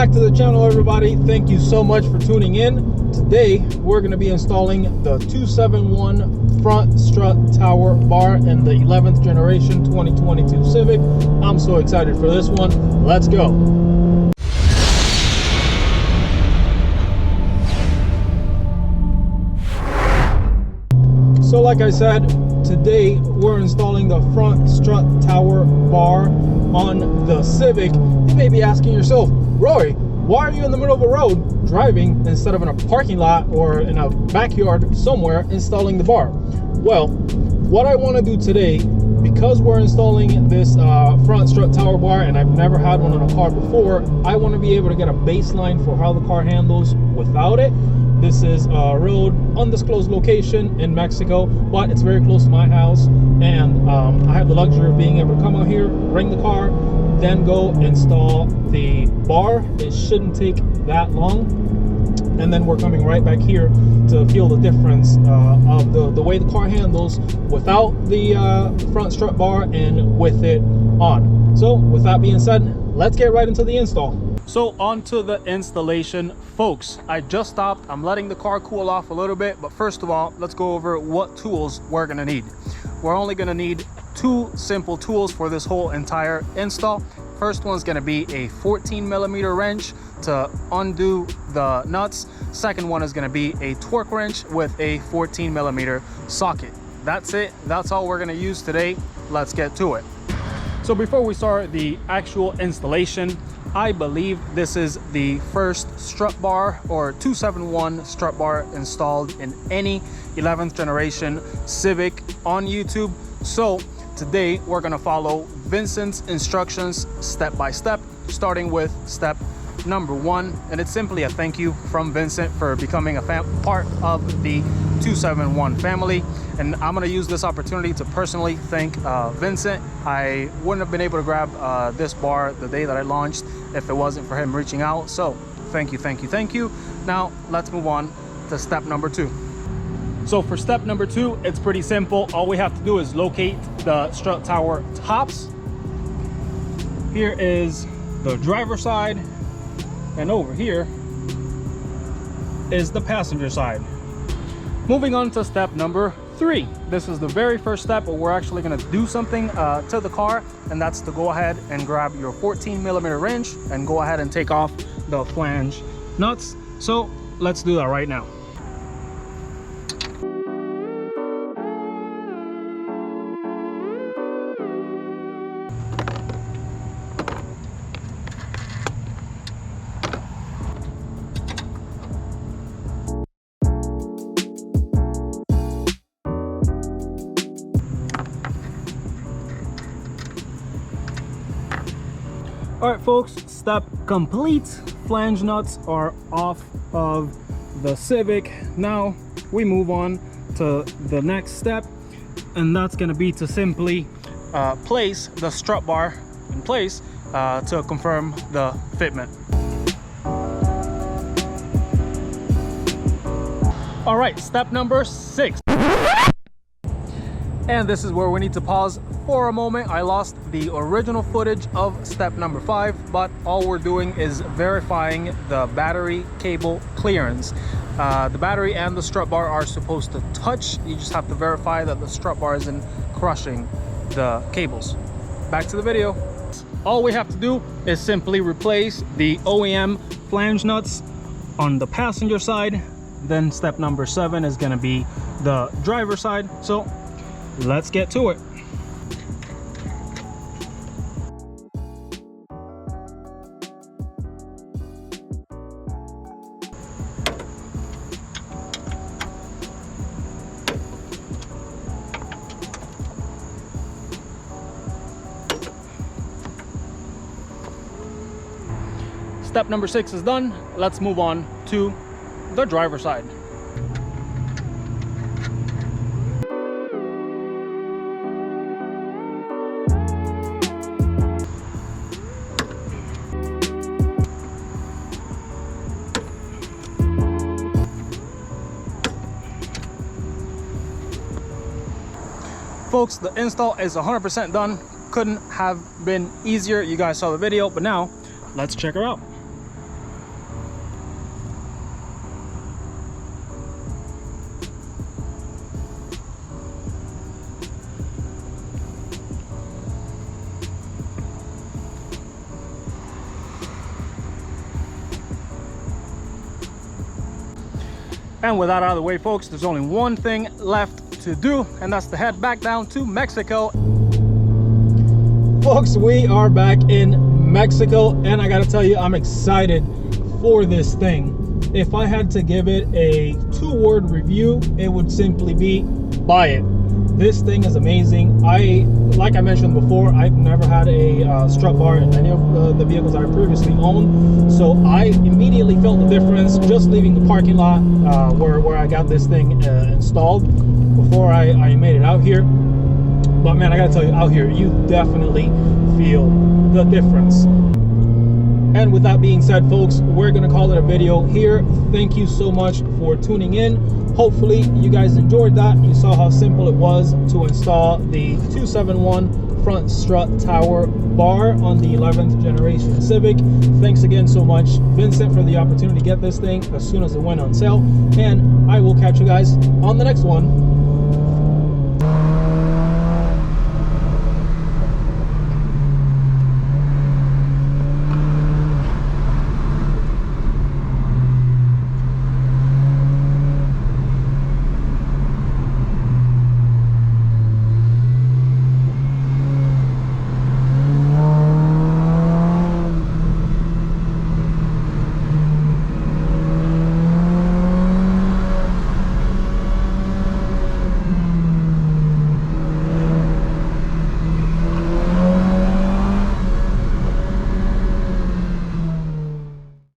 back to the channel, everybody. Thank you so much for tuning in. Today we're going to be installing the 271 front strut tower bar in the 11th generation 2022 Civic. I'm so excited for this one. Let's go. So like I said, today we're installing the front strut tower bar on the Civic. You may be asking yourself, Roy, why are you in the middle of a road driving instead of in a parking lot or in a backyard somewhere installing the bar? Well, what I want to do today, because we're installing this front strut tower bar and I've never had one on a car before, I want to be able to get a baseline for how the car handles without it. This is a road, undisclosed location in Mexico, but it's very close to my house, and I have the luxury of being able to come out here, bring the car, then go install the bar. It shouldn't take that long, and then we're coming right back here to feel the difference of the way the car handles without the front strut bar and with it on. So with that being said, let's get right into the install. So on to the installation, folks. I just stopped. I'm letting the car cool off a little bit, but first of all, let's go over what tools we're gonna need. We're only gonna need two simple tools for this whole entire install. First one's gonna be a 14mm wrench to undo the nuts. Second one is gonna be a torque wrench with a 14mm socket. That's it. That's all we're gonna use today. Let's get to it. So before we start the actual installation, I believe this is the first strut bar or 271 strut bar installed in any 11th generation Civic on YouTube. So today we're gonna follow Vincent's instructions step by step, starting with step number 1, and it's simply a thank you from Vincent for becoming a part of the 271 family. And I'm going to use this opportunity to personally thank Vincent. I wouldn't have been able to grab this bar the day that I launched if it wasn't for him reaching out. So thank you, thank you, thank you. Now let's move on to step number 2. So for step number 2, it's pretty simple. All we have to do is locate the strut tower tops. Here is the driver's side, and over here is the passenger side. Moving on to step number 3. This is the very first step where we're actually going to do something to the car, and that's to go ahead and grab your 14mm wrench and go ahead and take off the flange nuts. So let's do that right now. All right, folks, step complete. Flange nuts are off of the Civic. Now we move on to the next step, and that's going to be to simply place the strut bar in place to confirm the fitment. All right, step number 6. And this is where we need to pause for a moment. I lost the original footage of step number 5, but all we're doing is verifying the battery cable clearance. The battery and the strut bar are supposed to touch. You just have to verify that the strut bar isn't crushing the cables. Back to the video. All we have to do is simply replace the OEM flange nuts on the passenger side. Then step number 7 is going to be the driver's side. So let's get to it. Step number 6 is done. Let's move on to the driver's side. Folks, the install is 100% done. Couldn't have been easier. You guys saw the video, but now let's check her out. And with that out of the way, folks, there's only one thing left to do, and that's to head back down to Mexico. Folks, we are back in Mexico, and I gotta tell you, I'm excited for this thing. If I had to give it a 2-word review, it would simply be buy it. This thing is amazing. Like I mentioned before, I've never had a strut bar in any of the vehicles I previously owned, so I immediately felt the difference just leaving the parking lot where I got this thing installed before I made it out here. But man, I gotta tell you, out here you definitely feel the difference. And with that being said, folks, we're gonna call it a video here. Thank you so much for tuning in. Hopefully you guys enjoyed that. You saw how simple it was to install the 271 front strut tower bar on the 11th generation Civic. Thanks again so much, Vincent, for the opportunity to get this thing as soon as it went on sale. And I will catch you guys on the next one.